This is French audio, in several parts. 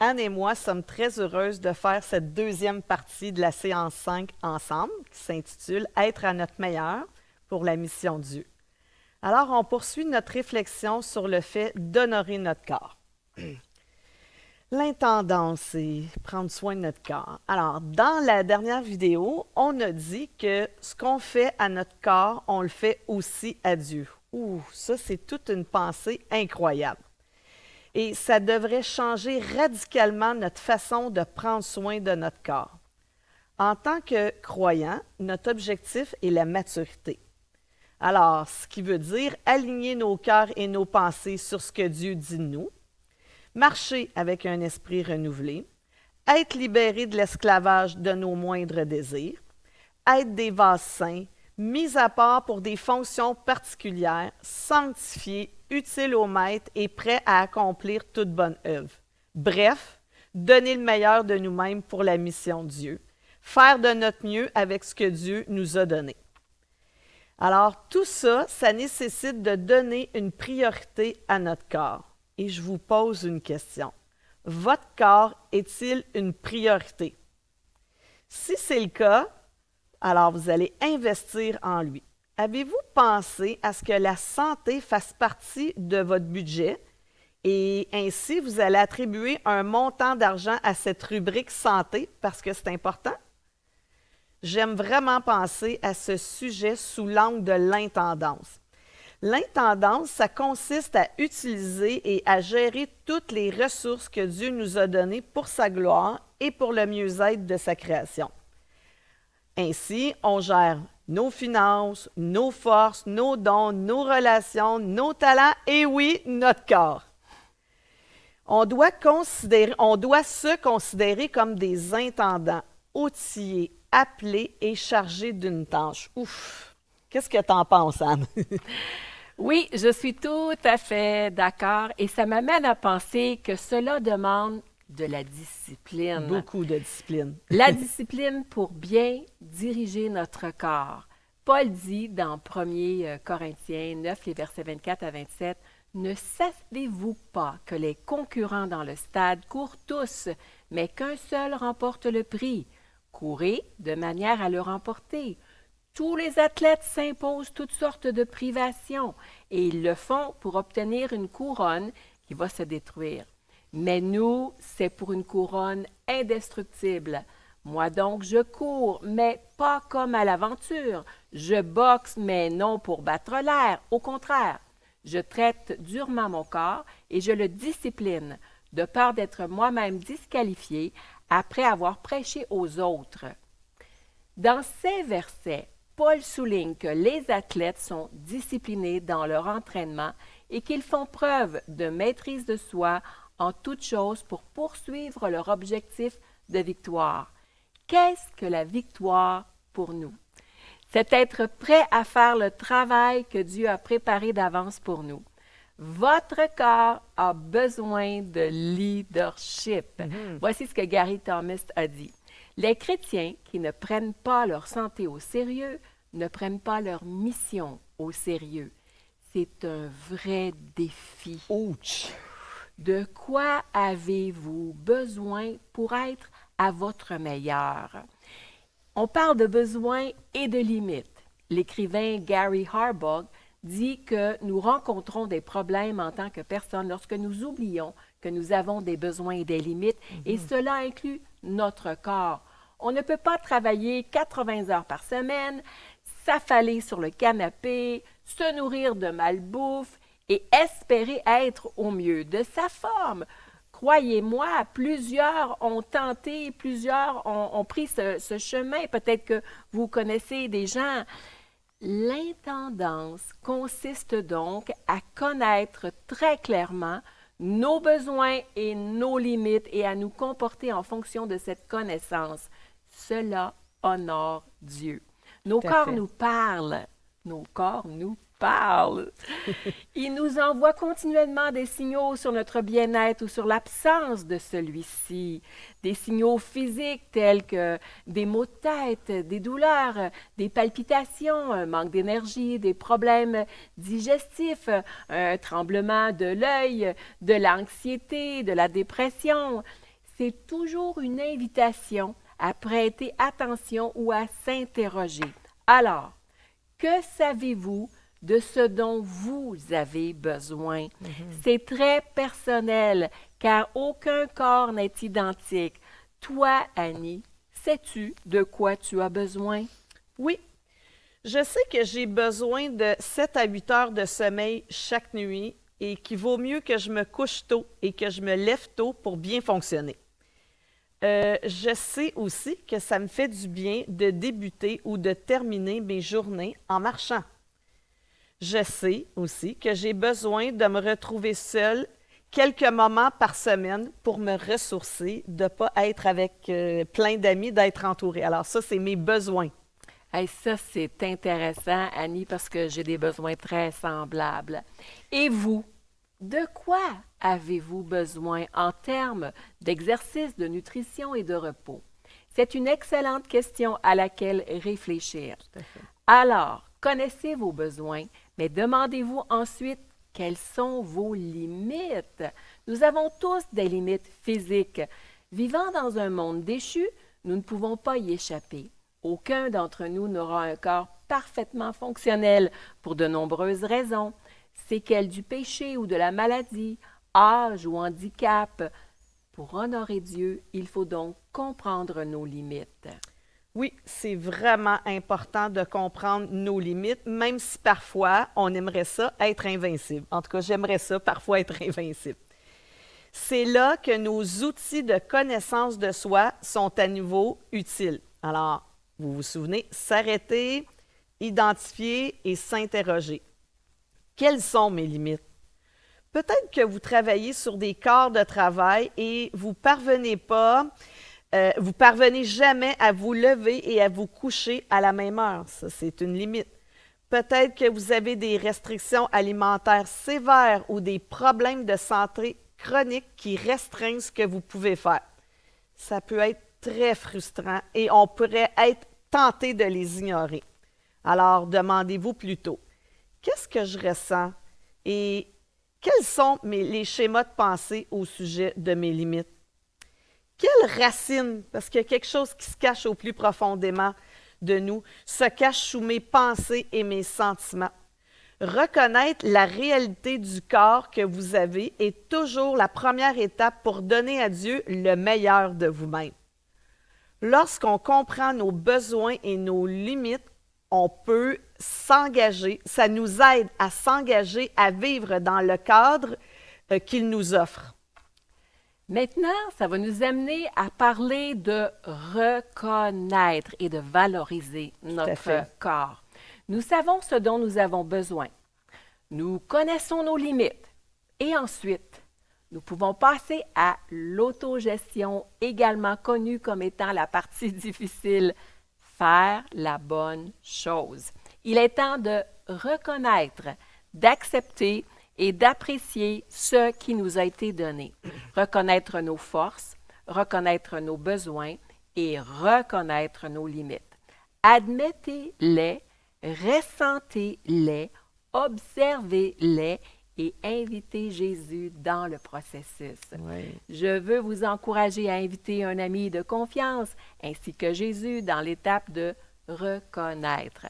Anne et moi sommes très heureuses de faire cette deuxième partie de la séance 5 ensemble, qui s'intitule « Être à notre meilleur pour la mission Dieu ». Alors, on poursuit notre réflexion sur le fait d'honorer notre corps. L'intendance, c'est prendre soin de notre corps. Alors, dans la dernière vidéo, on a dit que ce qu'on fait à notre corps, on le fait aussi à Dieu. Ouh, ça, c'est toute une pensée incroyable. Et ça devrait changer radicalement notre façon de prendre soin de notre corps. En tant que croyant, notre objectif est la maturité. Alors, ce qui veut dire aligner nos cœurs et nos pensées sur ce que Dieu dit de nous, marcher avec un esprit renouvelé, être libéré de l'esclavage de nos moindres désirs, être des vases saints, mis à part pour des fonctions particulières, sanctifiés, utiles au maître et prêts à accomplir toute bonne œuvre. Bref, donner le meilleur de nous-mêmes pour la mission de Dieu, faire de notre mieux avec ce que Dieu nous a donné. Alors, tout ça, ça nécessite de donner une priorité à notre corps. Et je vous pose une question. Votre corps est-il une priorité? Si c'est le cas, alors vous allez investir en lui. Avez-vous pensé à ce que la santé fasse partie de votre budget et ainsi vous allez attribuer un montant d'argent à cette rubrique santé parce que c'est important? J'aime vraiment penser à ce sujet sous l'angle de l'intendance. L'intendance, ça consiste à utiliser et à gérer toutes les ressources que Dieu nous a données pour sa gloire et pour le mieux-être de sa création. Ainsi, on gère nos finances, nos forces, nos dons, nos relations, nos talents et oui, notre corps. On doit se considérer comme des intendants, outillés, appelés et chargés d'une tâche. Ouf! Qu'est-ce que tu en penses, Anne? Oui, je suis tout à fait d'accord et ça m'amène à penser que cela demande de la discipline. Beaucoup de discipline. La discipline pour bien diriger notre corps. Paul dit dans 1 Corinthiens 9, les versets 24 à 27, « Ne savez-vous pas que les concurrents dans le stade courent tous, mais qu'un seul remporte le prix? Courez de manière à le remporter. Tous les athlètes s'imposent toutes sortes de privations et ils le font pour obtenir une couronne qui va se détruire. Mais nous, c'est pour une couronne indestructible. Moi donc, je cours, mais pas comme à l'aventure. Je boxe, mais non pour battre l'air. Au contraire, je traite durement mon corps et je le discipline, de peur d'être moi-même disqualifié après avoir prêché aux autres. » Dans ces versets, Paul souligne que les athlètes sont disciplinés dans leur entraînement et qu'ils font preuve de maîtrise de soi en toutes choses pour poursuivre leur objectif de victoire. Qu'est-ce que la victoire pour nous? C'est être prêt à faire le travail que Dieu a préparé d'avance pour nous. Votre corps a besoin de leadership. Voici ce que Gary Thomas a dit. Les chrétiens qui ne prennent pas leur santé au sérieux ne prennent pas leur mission au sérieux. C'est un vrai défi. Ouch! De quoi avez-vous besoin pour être à votre meilleur? On parle de besoins et de limites. L'écrivain Gary Harbog dit que nous rencontrons des problèmes en tant que personne lorsque nous oublions que nous avons des besoins et des limites, et cela inclut notre corps. On ne peut pas travailler 80 heures par semaine, s'affaler sur le canapé, se nourrir de malbouffe et espérer être au mieux de sa forme. Croyez-moi, plusieurs ont tenté, plusieurs ont pris ce chemin. Peut-être que vous connaissez des gens. L'intendance consiste donc à connaître très clairement nos besoins et nos limites et à nous comporter en fonction de cette connaissance. Cela honore Dieu. Nos corps nous parlent. Nos corps nous parlent. Ils nous envoient continuellement des signaux sur notre bien-être ou sur l'absence de celui-ci. Des signaux physiques tels que des maux de tête, des douleurs, des palpitations, un manque d'énergie, des problèmes digestifs, un tremblement de l'œil, de l'anxiété, de la dépression. c'est toujours une invitation à prêter attention ou à s'interroger. Alors, que savez-vous de ce dont vous avez besoin? C'est très personnel, car aucun corps n'est identique. Toi, Annie, sais-tu de quoi tu as besoin? Oui, je sais que j'ai besoin de 7 à 8 heures de sommeil chaque nuit et qu'il vaut mieux que je me couche tôt et que je me lève tôt pour bien fonctionner. Je sais aussi que ça me fait du bien de débuter ou de terminer mes journées en marchant. Je sais aussi que j'ai besoin de me retrouver seule quelques moments par semaine pour me ressourcer, de ne pas être avec plein d'amis, d'être entourée. Alors ça, c'est mes besoins. Hey, ça, c'est intéressant, Annie, parce que j'ai des besoins très semblables. Et vous, de quoi avez-vous besoin en termes d'exercice, de nutrition et de repos? C'est une excellente question à laquelle réfléchir. Tout à fait. Alors, connaissez vos besoins, mais demandez-vous ensuite quelles sont vos limites. Nous avons tous des limites physiques. Vivant dans un monde déchu, nous ne pouvons pas y échapper. Aucun d'entre nous n'aura un corps parfaitement fonctionnel pour de nombreuses raisons. Séquelles du péché ou de la maladie, âge ou handicap. Pour honorer Dieu, il faut donc comprendre nos limites. Oui, c'est vraiment important de comprendre nos limites, même si parfois on aimerait ça être invincible. En tout cas, j'aimerais ça parfois être invincible. C'est là que nos outils de connaissance de soi sont à nouveau utiles. Alors, vous vous souvenez, s'arrêter, identifier et s'interroger. Quelles sont mes limites? Peut-être que vous travaillez sur des corps de travail et vous parvenez jamais à vous lever et à vous coucher à la même heure. Ça, c'est une limite. Peut-être que vous avez des restrictions alimentaires sévères ou des problèmes de santé chroniques qui restreignent ce que vous pouvez faire. Ça peut être très frustrant et on pourrait être tenté de les ignorer. Alors, demandez-vous plutôt, qu'est-ce que je ressens et quels sont les schémas de pensée au sujet de mes limites? Quelle racine, parce qu'il y a quelque chose qui se cache au plus profondément de nous, se cache sous mes pensées et mes sentiments. Reconnaître la réalité du corps que vous avez est toujours la première étape pour donner à Dieu le meilleur de vous-même. Lorsqu'on comprend nos besoins et nos limites, on peut s'engager, ça nous aide à s'engager à vivre dans le cadre qu'il nous offre. Maintenant, ça va nous amener à parler de reconnaître et de valoriser notre corps. Nous savons ce dont nous avons besoin. Nous connaissons nos limites. Et ensuite, nous pouvons passer à l'autogestion, également connue comme étant la partie difficile, faire la bonne chose. Il est temps de reconnaître, d'accepter et d'apprécier ce qui nous a été donné. Reconnaître nos forces, reconnaître nos besoins et reconnaître nos limites. Admettez-les, ressentez-les, observez-les et invitez Jésus dans le processus. Oui. Je veux vous encourager à inviter un ami de confiance ainsi que Jésus dans l'étape de reconnaître.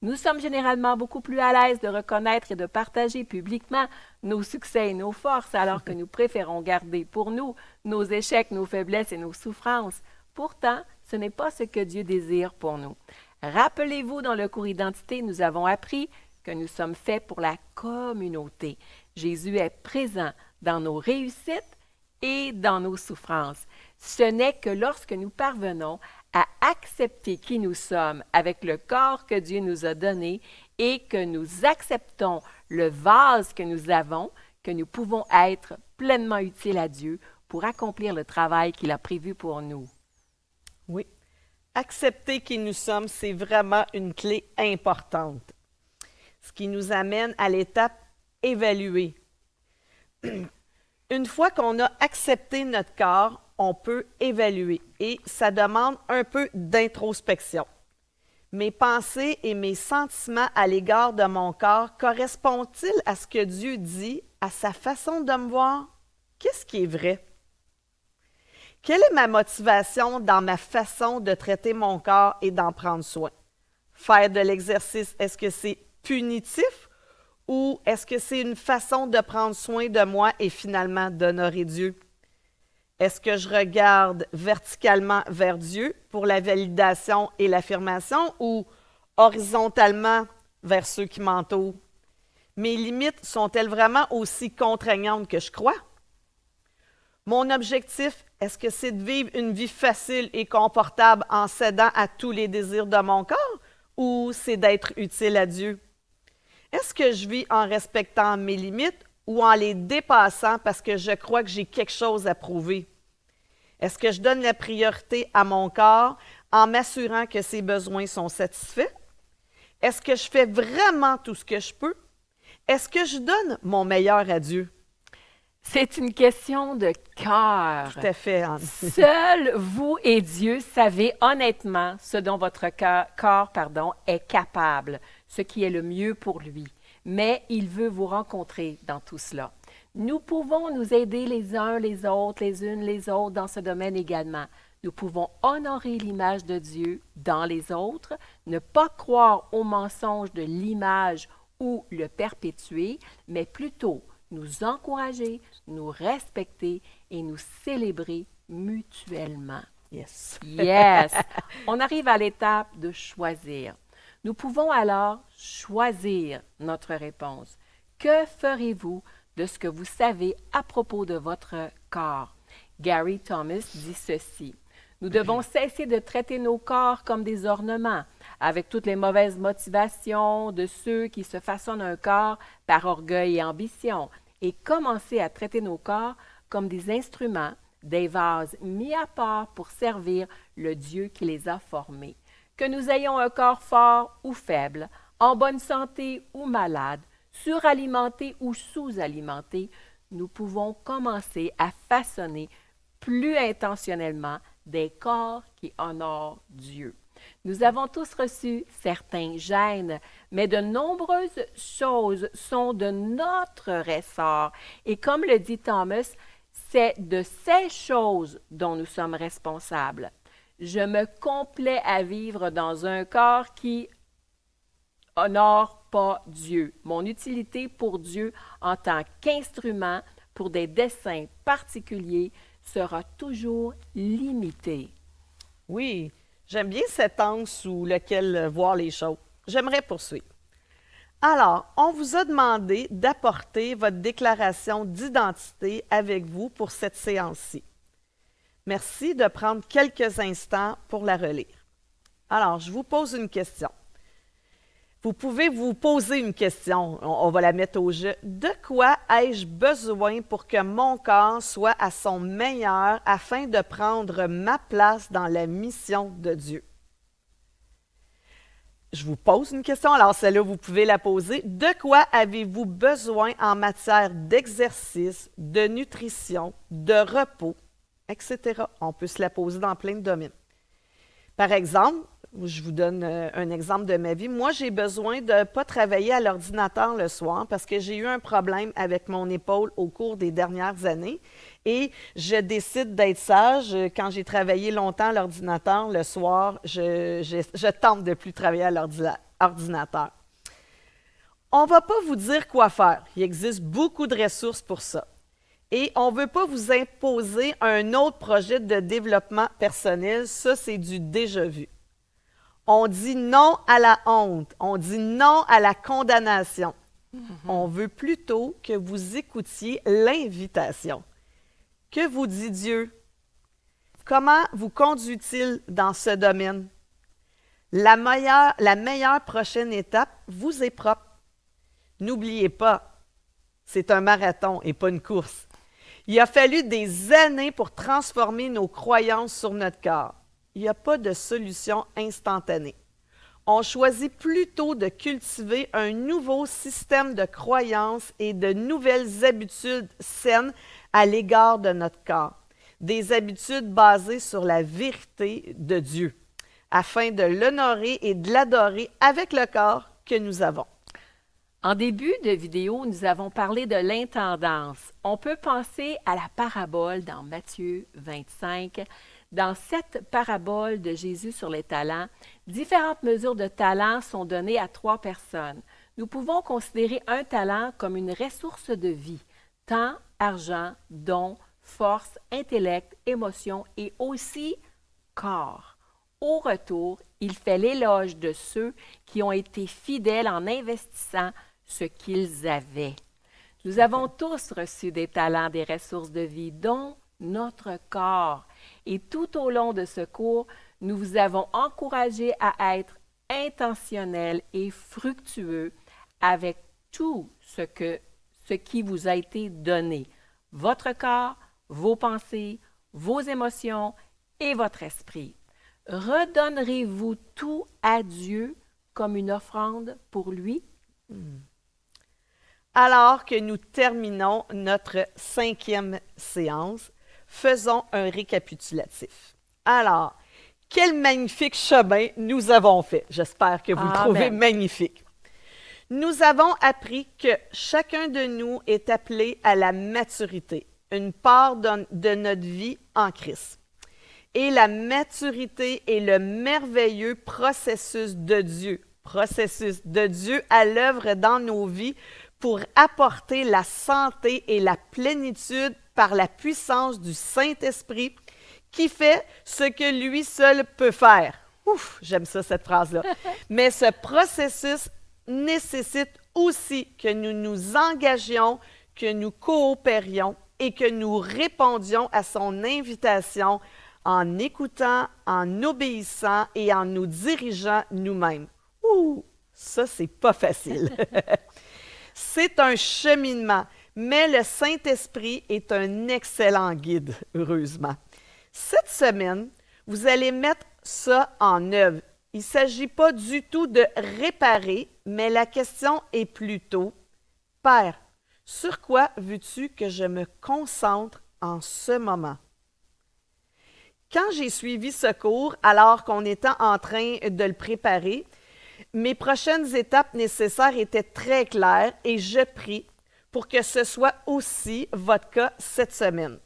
Nous sommes généralement beaucoup plus à l'aise de reconnaître et de partager publiquement nos succès et nos forces, alors que nous préférons garder pour nous nos échecs, nos faiblesses et nos souffrances. Pourtant, ce n'est pas ce que Dieu désire pour nous. Rappelez-vous, dans le cours Identité, nous avons appris que nous sommes faits pour la communauté. Jésus est présent dans nos réussites et dans nos souffrances. Ce n'est que lorsque nous parvenons à accepter qui nous sommes avec le corps que Dieu nous a donné et que nous acceptons le vase que nous avons, que nous pouvons être pleinement utiles à Dieu pour accomplir le travail qu'il a prévu pour nous. Oui. Accepter qui nous sommes, c'est vraiment une clé importante. Ce qui nous amène à l'étape évaluer. Une fois qu'on a accepté notre corps, on peut évaluer et ça demande un peu d'introspection. Mes pensées et mes sentiments à l'égard de mon corps correspondent-ils à ce que Dieu dit, à sa façon de me voir? Qu'est-ce qui est vrai? Quelle est ma motivation dans ma façon de traiter mon corps et d'en prendre soin? Faire de l'exercice, est-ce que c'est punitif ou est-ce que c'est une façon de prendre soin de moi et finalement d'honorer Dieu? Est-ce que je regarde verticalement vers Dieu pour la validation et l'affirmation ou horizontalement vers ceux qui m'entourent? Mes limites sont-elles vraiment aussi contraignantes que je crois? Mon objectif, est-ce que c'est de vivre une vie facile et confortable en cédant à tous les désirs de mon corps ou c'est d'être utile à Dieu? Est-ce que je vis en respectant mes limites ou en les dépassant parce que je crois que j'ai quelque chose à prouver? Est-ce que je donne la priorité à mon corps en m'assurant que ses besoins sont satisfaits? Est-ce que je fais vraiment tout ce que je peux? Est-ce que je donne mon meilleur à Dieu? C'est une question de cœur. Tout à fait, Anne. Seul vous et Dieu savez honnêtement ce dont votre corps est capable, ce qui est le mieux pour lui. Mais il veut vous rencontrer dans tout cela. Nous pouvons nous aider les uns les autres, les unes les autres dans ce domaine également. Nous pouvons honorer l'image de Dieu dans les autres, ne pas croire au mensonge de l'image ou le perpétuer, mais plutôt nous encourager, nous respecter et nous célébrer mutuellement. Yes. Yes! On arrive à l'étape de choisir. Nous pouvons alors choisir notre réponse. Que ferez-vous de ce que vous savez à propos de votre corps? Gary Thomas dit ceci. Nous devons cesser de traiter nos corps comme des ornements, avec toutes les mauvaises motivations de ceux qui se façonnent un corps par orgueil et ambition, et commencer à traiter nos corps comme des instruments, des vases mis à part pour servir le Dieu qui les a formés. Que nous ayons un corps fort ou faible, en bonne santé ou malade, suralimenté ou sous-alimenté, nous pouvons commencer à façonner plus intentionnellement des corps qui honorent Dieu. Nous avons tous reçu certains gènes, mais de nombreuses choses sont de notre ressort. Et comme le dit Thomas, c'est de ces choses dont nous sommes responsables. Je me complais à vivre dans un corps qui honore pas Dieu. Mon utilité pour Dieu en tant qu'instrument pour des desseins particuliers sera toujours limitée. Oui, j'aime bien cet angle sous lequel voir les choses. J'aimerais poursuivre. Alors, on vous a demandé d'apporter votre déclaration d'identité avec vous pour cette séance-ci. Merci de prendre quelques instants pour la relire. Alors, je vous pose une question. Vous pouvez vous poser une question, on va la mettre au jeu. De quoi ai-je besoin pour que mon corps soit à son meilleur afin de prendre ma place dans la mission de Dieu? Je vous pose une question, alors celle-là, vous pouvez la poser. De quoi avez-vous besoin en matière d'exercice, de nutrition, de repos, etc.? On peut se la poser dans plein de domaines. Par exemple, je vous donne un exemple de ma vie. Moi, j'ai besoin de ne pas travailler à l'ordinateur le soir parce que j'ai eu un problème avec mon épaule au cours des dernières années et je décide d'être sage. Quand j'ai travaillé longtemps à l'ordinateur, le soir, je tente de ne plus travailler à l'ordinateur. On ne va pas vous dire quoi faire. Il existe beaucoup de ressources pour ça. Et on ne veut pas vous imposer un autre projet de développement personnel. Ça, c'est du déjà vu. On dit non à la honte, on dit non à la condamnation. On veut plutôt que vous écoutiez l'invitation. Que vous dit Dieu? Comment vous conduit-il dans ce domaine? La meilleure prochaine étape vous est propre. N'oubliez pas, c'est un marathon et pas une course. Il a fallu des années pour transformer nos croyances sur notre corps. Il n'y a pas de solution instantanée. On choisit plutôt de cultiver un nouveau système de croyances et de nouvelles habitudes saines à l'égard de notre corps. Des habitudes basées sur la vérité de Dieu, afin de l'honorer et de l'adorer avec le corps que nous avons. En début de vidéo, nous avons parlé de l'intendance. On peut penser à la parabole dans Matthieu 25. Dans cette parabole de Jésus sur les talents, différentes mesures de talents sont données à 3 personnes. Nous pouvons considérer un talent comme une ressource de vie, temps, argent, dons, force, intellect, émotion et aussi corps. Au retour, il fait l'éloge de ceux qui ont été fidèles en investissant ce qu'ils avaient. Nous avons tous reçu des talents, des ressources de vie, dont notre corps. Et tout au long de ce cours, nous vous avons encouragé à être intentionnels et fructueux avec tout ce qui vous a été donné. Votre corps, vos pensées, vos émotions et votre esprit. Redonnerez-vous tout à Dieu comme une offrande pour lui? Alors que nous terminons notre 5e séance, faisons un récapitulatif. Alors, quel magnifique chemin nous avons fait. J'espère que vous le trouvez magnifique. Nous avons appris que chacun de nous est appelé à la maturité, une part de notre vie en Christ. Et la maturité est le merveilleux processus de Dieu à l'œuvre dans nos vies pour apporter la santé et la plénitude par la puissance du Saint-Esprit qui fait ce que lui seul peut faire. Ouf, j'aime ça, cette phrase-là. Mais ce processus nécessite aussi que nous nous engagions, que nous coopérions et que nous répondions à son invitation en écoutant, en obéissant et en nous dirigeant nous-mêmes. Ouh, ça, c'est pas facile. C'est un cheminement, mais le Saint-Esprit est un excellent guide, heureusement. Cette semaine, vous allez mettre ça en œuvre. Il ne s'agit pas du tout de réparer, mais la question est plutôt, Père, sur quoi veux-tu que je me concentre en ce moment? Quand j'ai suivi ce cours, alors qu'on était en train de le préparer, mes prochaines étapes nécessaires étaient très claires et je prie pour que ce soit aussi votre cas cette semaine.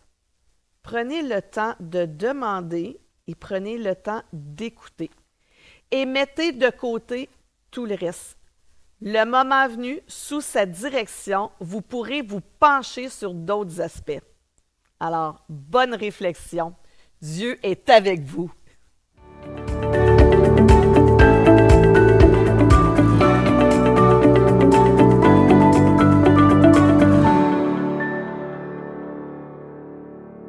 Prenez le temps de demander et prenez le temps d'écouter. Et mettez de côté tout le reste. Le moment venu, sous sa direction, vous pourrez vous pencher sur d'autres aspects. Alors, bonne réflexion. Dieu est avec vous.